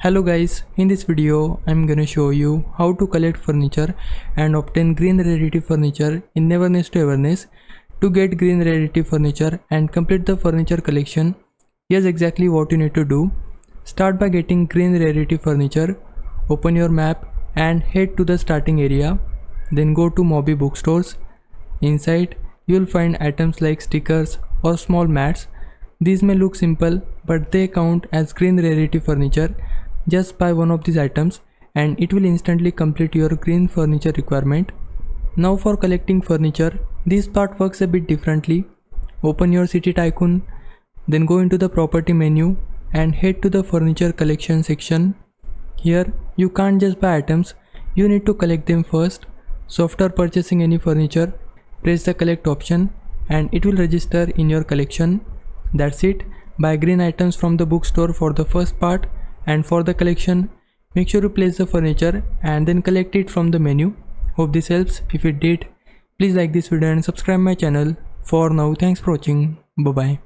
Hello guys, in this video I'm gonna show you how to collect furniture and obtain green Rarity furniture in Neverness to Everness. To get green Rarity furniture and complete the furniture collection, here's exactly what you need to do. Start by getting green Rarity furniture, open your map and head to the starting area, then go to Mobby bookstores. Inside you'll find items like stickers or small mats. These may look simple but they count as green Rarity furniture. Just buy one of these items and it will instantly complete your green furniture requirement. Now for collecting furniture, this part works a bit differently. Open your City Tycoon, then go into the property menu and head to the furniture collection section. Here you can't just buy items, you need to collect them first. So after purchasing any furniture, press the collect option and it will register in your collection. That's it. Buy green items from the bookstore for the first part. And for the collection, make sure to place the furniture and then collect it from the menu. Hope this helps. If it did, please like this video and subscribe my channel. For now, thanks for watching. Bye bye.